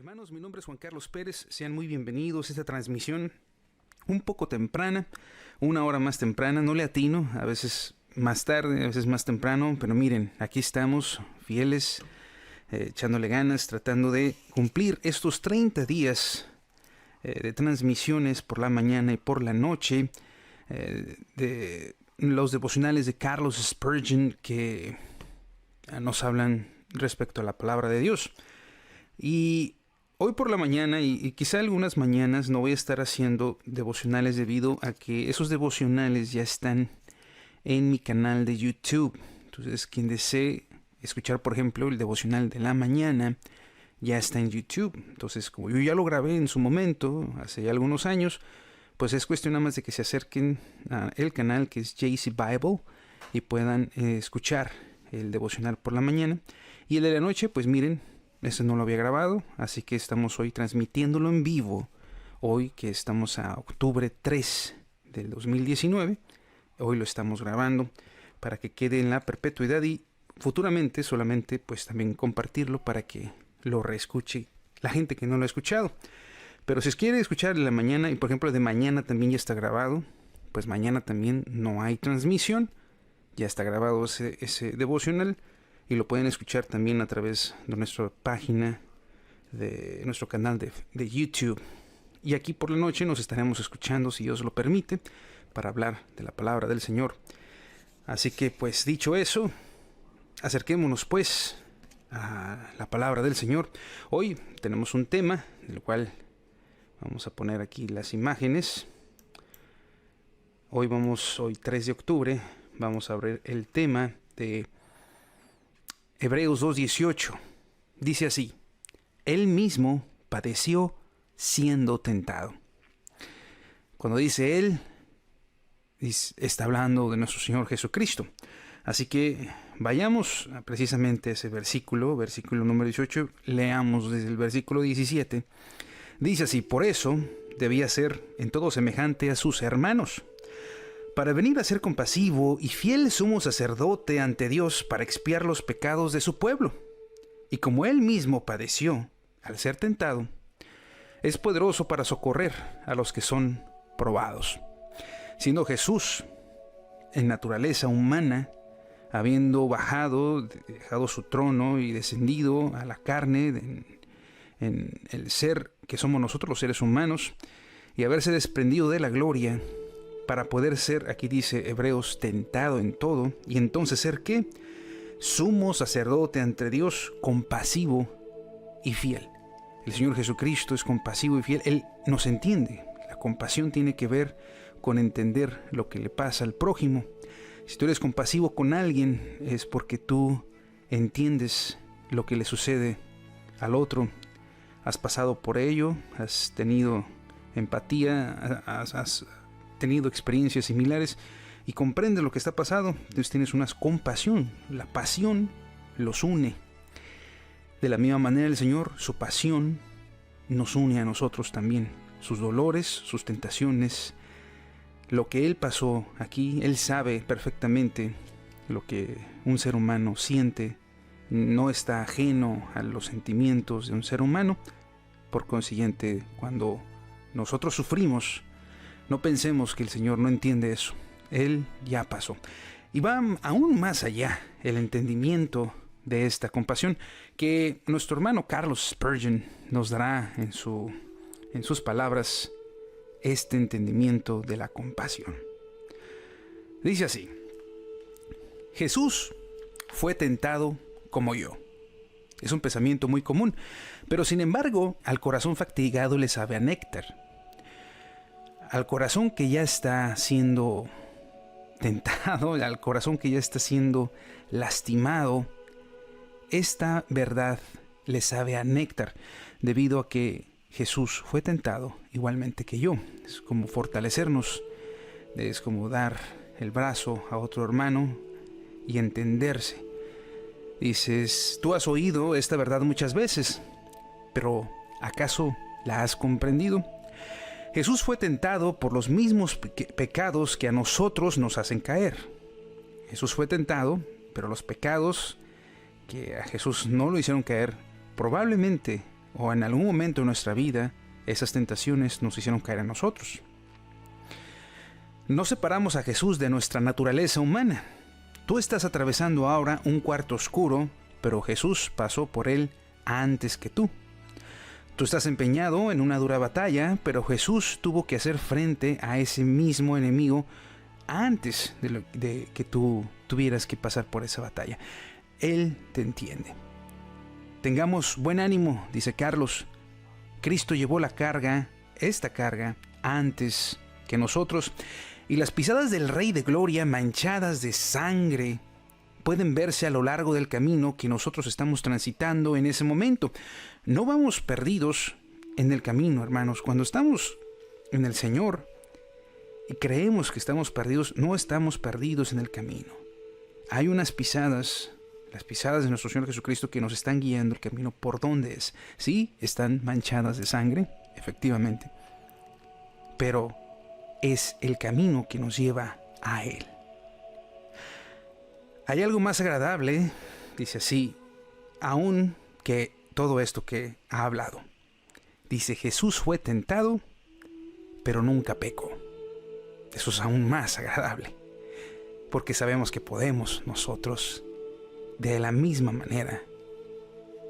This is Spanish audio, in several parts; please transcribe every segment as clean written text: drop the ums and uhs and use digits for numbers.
Hermanos, mi nombre es Juan Carlos Pérez, sean muy bienvenidos a esta transmisión un poco temprana, una hora más temprana, no le atino, a veces más tarde, a veces más temprano, pero miren, aquí estamos fieles, echándole ganas, tratando de cumplir estos 30 días de transmisiones por la mañana y por la noche, de los devocionales de Charles Spurgeon que nos hablan respecto a la palabra de Dios. Y hoy por la mañana y quizá algunas mañanas no voy a estar haciendo devocionales debido a que esos devocionales ya están en mi canal de YouTube. Entonces, quien desee escuchar, por ejemplo, el devocional de la mañana, ya está en YouTube. Entonces, como yo ya lo grabé en su momento, hace ya algunos años, pues es cuestión nada más de que se acerquen al canal que es JC Bible y puedan escuchar el devocional por la mañana. Y el de la noche, pues miren, este no lo había grabado, así que estamos hoy transmitiéndolo en vivo. Hoy que estamos a octubre 3 del 2019, hoy lo estamos grabando para que quede en la perpetuidad y futuramente solamente pues también compartirlo para que lo reescuche la gente que no lo ha escuchado. Pero si quiere escuchar en la mañana, y por ejemplo de mañana también ya está grabado, pues mañana también no hay transmisión, ya está grabado ese devocional. Y lo pueden escuchar también a través de nuestra página, de nuestro canal de YouTube. Y aquí por la noche nos estaremos escuchando, si Dios lo permite, para hablar de la palabra del Señor. Así que pues dicho eso, acerquémonos pues a la palabra del Señor. Hoy tenemos un tema, del cual vamos a poner aquí las imágenes. Hoy 3 de octubre, vamos a ver el tema de Hebreos 2:18, dice así: Él mismo padeció siendo tentado. Cuando dice Él, está hablando de nuestro Señor Jesucristo. Así que vayamos precisamente a ese versículo número 18, leamos desde el versículo 17. Dice así: por eso debía ser en todo semejante a sus hermanos, para venir a ser compasivo y fiel sumo sacerdote ante Dios para expiar los pecados de su pueblo. Y como él mismo padeció al ser tentado, es poderoso para socorrer a los que son probados. Siendo Jesús en naturaleza humana, habiendo dejado su trono y descendido a la carne, en el ser que somos nosotros los seres humanos, y haberse desprendido de la gloria, para poder ser, aquí dice Hebreos, tentado en todo, y entonces ser ¿qué? Sumo sacerdote ante Dios, compasivo y fiel. El Señor Jesucristo es compasivo y fiel, Él nos entiende. La compasión tiene que ver con entender lo que le pasa al prójimo. Si tú eres compasivo con alguien, es porque tú entiendes lo que le sucede al otro. Has pasado por ello, has tenido empatía, has tenido experiencias similares y comprendes lo que está pasando. Entonces tienes una compasión. La pasión los une. De la misma manera el Señor, su pasión nos une a nosotros también. Sus dolores, sus tentaciones, lo que Él pasó aquí, Él sabe perfectamente lo que un ser humano siente. No está ajeno a los sentimientos de un ser humano. Por consiguiente, cuando nosotros sufrimos, no pensemos que el Señor no entiende eso. Él ya pasó. Y va aún más allá el entendimiento de esta compasión que nuestro hermano Charles Spurgeon nos dará en sus palabras, este entendimiento de la compasión. Dice así: Jesús fue tentado como yo. Es un pensamiento muy común, pero sin embargo, al corazón fatigado le sabe a néctar. Al corazón que ya está siendo tentado, al corazón que ya está siendo lastimado, esta verdad le sabe a néctar, debido a que Jesús fue tentado igualmente que yo. Es como fortalecernos, es como dar el brazo a otro hermano y entenderse. Dices, tú has oído esta verdad muchas veces, pero ¿acaso la has comprendido? Jesús fue tentado por los mismos pecados que a nosotros nos hacen caer. Jesús fue tentado, pero los pecados que a Jesús no lo hicieron caer, probablemente o en algún momento de nuestra vida esas tentaciones nos hicieron caer en nosotros. No separamos a Jesús de nuestra naturaleza humana. Tú estás atravesando ahora un cuarto oscuro, pero Jesús pasó por él antes que tú. Tú estás empeñado en una dura batalla, pero Jesús tuvo que hacer frente a ese mismo enemigo antes de que tú tuvieras que pasar por esa batalla. Él te entiende. Tengamos buen ánimo, dice Carlos. Cristo llevó esta carga, antes que nosotros, y las pisadas del Rey de Gloria, manchadas de sangre, pueden verse a lo largo del camino que nosotros estamos transitando en ese momento. No vamos perdidos en el camino, hermanos. Cuando estamos en el Señor y creemos que estamos perdidos, no estamos perdidos en el camino. Hay unas pisadas, las pisadas de nuestro Señor Jesucristo, que nos están guiando el camino por donde es. Sí, están manchadas de sangre, efectivamente, pero es el camino que nos lleva a Él. Hay algo más agradable, dice así, aún que todo esto que ha hablado. Dice, Jesús fue tentado, pero nunca pecó. Eso es aún más agradable, porque sabemos que podemos nosotros, de la misma manera,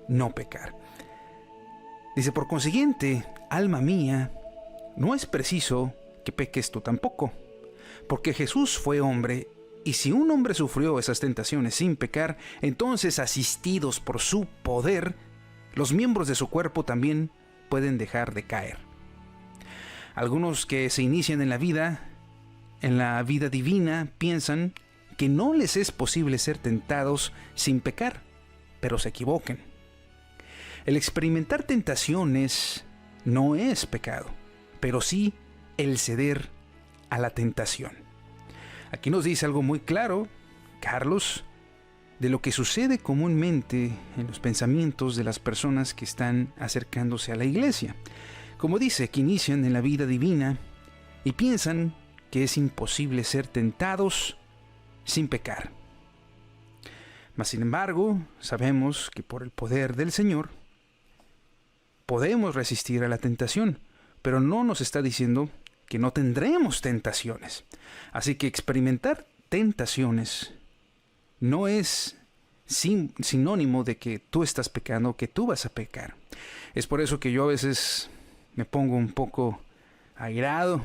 no pecar. Dice, por consiguiente, alma mía, no es preciso que peques tú tampoco, porque Jesús fue hombre. Y si un hombre sufrió esas tentaciones sin pecar, entonces, asistidos por su poder, los miembros de su cuerpo también pueden dejar de caer. Algunos que se inician en la vida divina, piensan que no les es posible ser tentados sin pecar, pero se equivocan. El experimentar tentaciones no es pecado, pero sí el ceder a la tentación. Aquí nos dice algo muy claro, Carlos, de lo que sucede comúnmente en los pensamientos de las personas que están acercándose a la iglesia. Como dice, que inician en la vida divina y piensan que es imposible ser tentados sin pecar. Mas, sin embargo, sabemos que por el poder del Señor podemos resistir a la tentación, pero no nos está diciendo que no tendremos tentaciones. Así que experimentar tentaciones no es sinónimo de que tú estás pecando, que tú vas a pecar. Es por eso que yo a veces me pongo un poco airado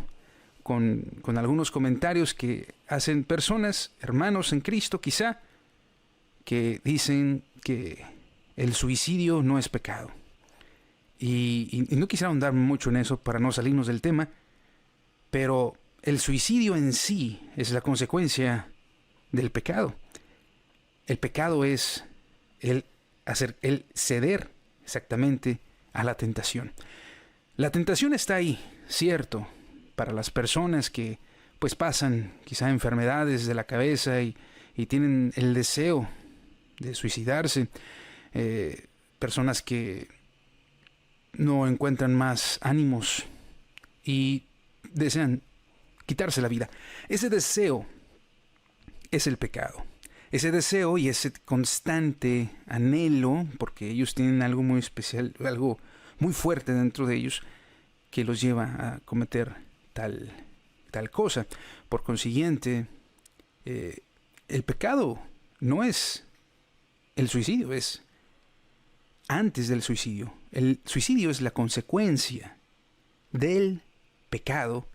con algunos comentarios que hacen personas, hermanos en Cristo quizá, que dicen que el suicidio no es pecado. Y no quisiera ahondar mucho en eso para no salirnos del tema, pero el suicidio en sí es la consecuencia del pecado. El pecado es el ceder exactamente a la tentación. La tentación está ahí, cierto, para las personas que pues pasan quizá enfermedades de la cabeza y tienen el deseo de suicidarse. Personas que no encuentran más ánimos y desean quitarse la vida. Ese deseo es el pecado. Ese deseo y ese constante anhelo, porque ellos tienen algo muy especial, algo muy fuerte dentro de ellos, que los lleva a cometer tal cosa. Por consiguiente, el pecado no es el suicidio, es antes del suicidio. El suicidio es la consecuencia del pecado,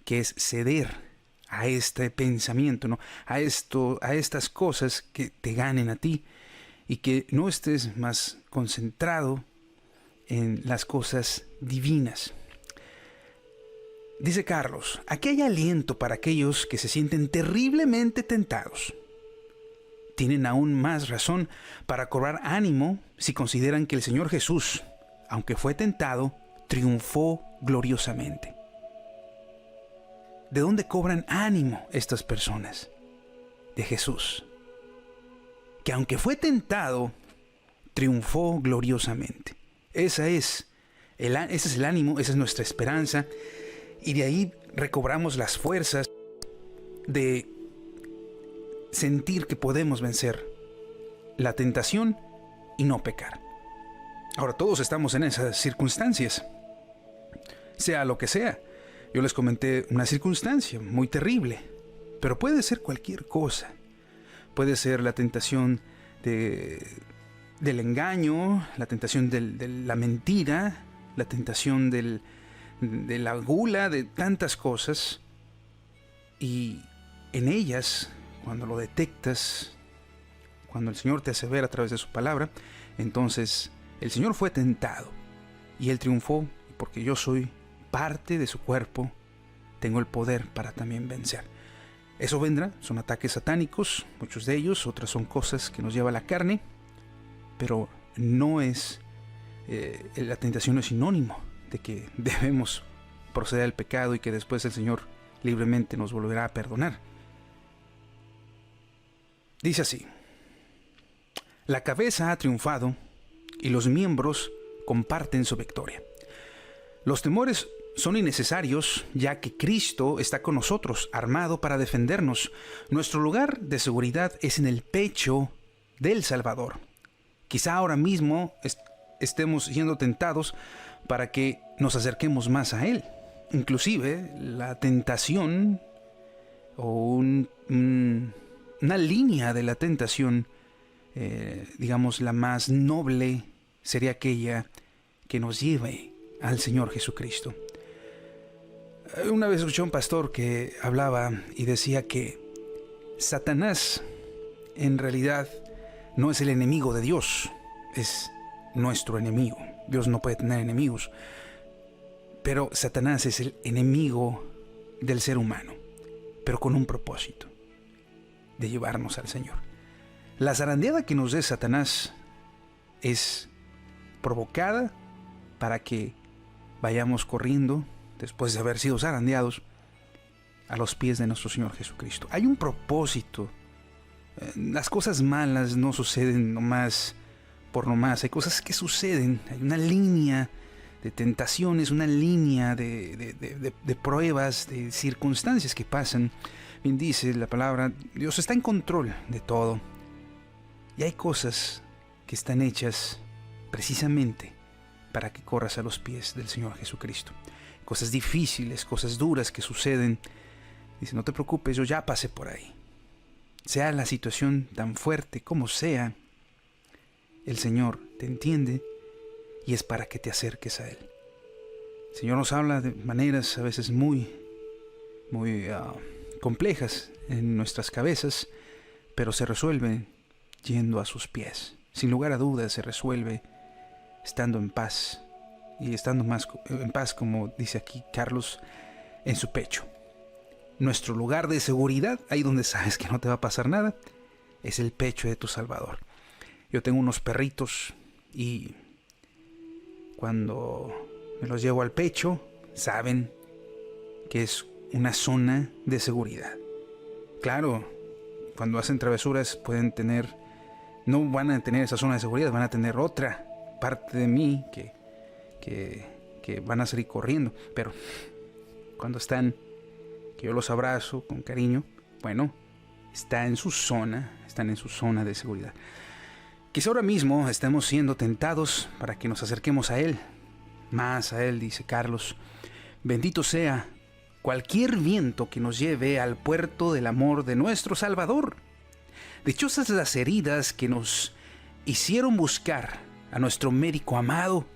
que es ceder a este pensamiento, ¿no? a estas cosas que te ganen a ti y que no estés más concentrado en las cosas divinas. Dice Carlos, aquí hay aliento para aquellos que se sienten terriblemente tentados. Tienen aún más razón para cobrar ánimo si consideran que el Señor Jesús, aunque fue tentado, triunfó gloriosamente. ¿De dónde cobran ánimo estas personas? De Jesús, que aunque fue tentado, triunfó gloriosamente. Ese es el ánimo, esa es nuestra esperanza, y de ahí recobramos las fuerzas de sentir que podemos vencer la tentación y no pecar. Ahora, todos estamos en esas circunstancias, sea lo que sea. Yo les comenté una circunstancia muy terrible, pero puede ser cualquier cosa. Puede ser la tentación del engaño, la tentación de la mentira, la tentación de la gula, de tantas cosas. Y en ellas, cuando lo detectas, cuando el Señor te hace ver a través de su palabra, entonces el Señor fue tentado y Él triunfó, porque yo soy parte de su cuerpo, tengo el poder para también vencer. Eso vendrá, son ataques satánicos, muchos de ellos, otras son cosas que nos lleva la carne, pero no es, la tentación no es sinónimo de que debemos proceder al pecado y que después el Señor libremente nos volverá a perdonar. Dice así: la cabeza ha triunfado y los miembros comparten su victoria. Los temores son innecesarios, ya que Cristo está con nosotros, armado para defendernos. Nuestro lugar de seguridad es en el pecho del Salvador. Quizá ahora mismo estemos siendo tentados para que nos acerquemos más a Él. Inclusive la tentación o una línea de la tentación, digamos la más noble, sería aquella que nos lleve al Señor Jesucristo. Una vez escuché a un pastor que hablaba y decía que Satanás en realidad no es el enemigo de Dios, es nuestro enemigo. Dios no puede tener enemigos, pero Satanás es el enemigo del ser humano, pero con un propósito: de llevarnos al Señor. La zarandeada que nos dé Satanás es provocada para que vayamos corriendo, después de haber sido zarandeados, a los pies de nuestro Señor Jesucristo. Hay un propósito. Las cosas malas no suceden nomás por nomás. Hay cosas que suceden. Hay una línea de tentaciones, una línea de pruebas, de circunstancias que pasan. Bien dice la palabra, Dios está en control de todo. Y hay cosas que están hechas precisamente para que corras a los pies del Señor Jesucristo. Cosas difíciles, cosas duras que suceden. Dice, no te preocupes, yo ya pasé por ahí. Sea la situación tan fuerte como sea, el Señor te entiende y es para que te acerques a Él. El Señor nos habla de maneras a veces muy complejas en nuestras cabezas, pero se resuelve yendo a sus pies. Sin lugar a dudas se resuelve estando en paz, y estando más en paz, como dice aquí Carlos, en su pecho. Nuestro lugar de seguridad, ahí donde sabes que no te va a pasar nada, es el pecho de tu Salvador. Yo tengo unos perritos y cuando me los llevo al pecho, saben que es una zona de seguridad. Claro, cuando hacen travesuras no van a tener esa zona de seguridad, van a tener otra parte de mí que van a salir corriendo. Pero cuando están, que yo los abrazo con cariño, bueno, están en su zona de seguridad. Quizá ahora mismo estemos siendo tentados para que nos acerquemos a Él, más a Él, dice Carlos. Bendito sea cualquier viento que nos lleve al puerto del amor de nuestro Salvador. Dichosas las heridas que nos hicieron buscar a nuestro médico amado.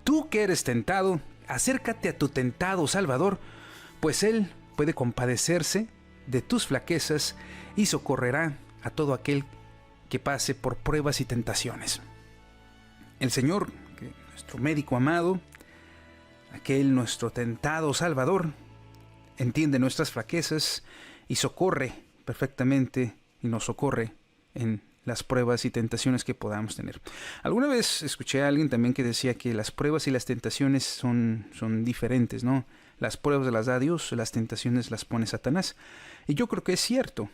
Tú que eres tentado, acércate a tu tentado Salvador, pues Él puede compadecerse de tus flaquezas y socorrerá a todo aquel que pase por pruebas y tentaciones. El Señor, nuestro médico amado, aquel nuestro tentado Salvador, entiende nuestras flaquezas y socorre perfectamente y nos socorre en las pruebas y tentaciones que podamos tener. Alguna vez escuché a alguien también que decía que las pruebas y las tentaciones son diferentes, ¿no? Las pruebas las da Dios, las tentaciones las pone Satanás. Y yo creo que es cierto.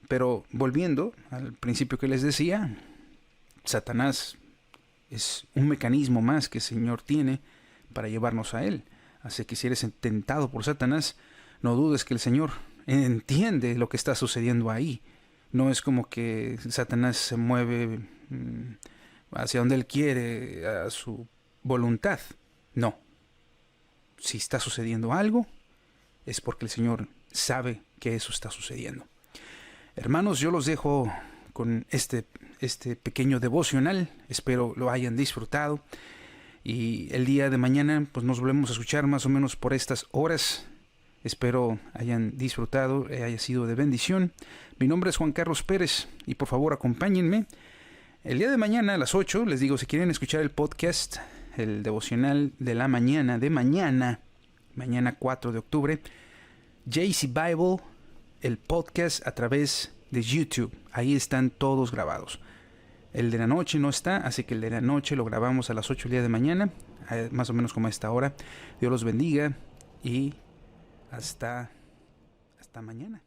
Pero volviendo al principio que les decía, Satanás es un mecanismo más que el Señor tiene para llevarnos a Él. Así que si eres tentado por Satanás, no dudes que el Señor entiende lo que está sucediendo ahí. No es como que Satanás se mueve hacia donde Él quiere, a su voluntad. No. Si está sucediendo algo, es porque el Señor sabe que eso está sucediendo. Hermanos, yo los dejo con este pequeño devocional. Espero lo hayan disfrutado. Y el día de mañana pues nos volvemos a escuchar más o menos por estas horas. Espero hayan disfrutado, haya sido de bendición. Mi nombre es Juan Carlos Pérez y por favor acompáñenme. El día de mañana a las 8, les digo, si quieren escuchar el podcast, el devocional de la mañana, mañana 4 de octubre, JC Bible, el podcast a través de YouTube. Ahí están todos grabados. El de la noche no está, así que el de la noche lo grabamos a las 8 el día de mañana, más o menos como a esta hora. Dios los bendiga y hasta mañana.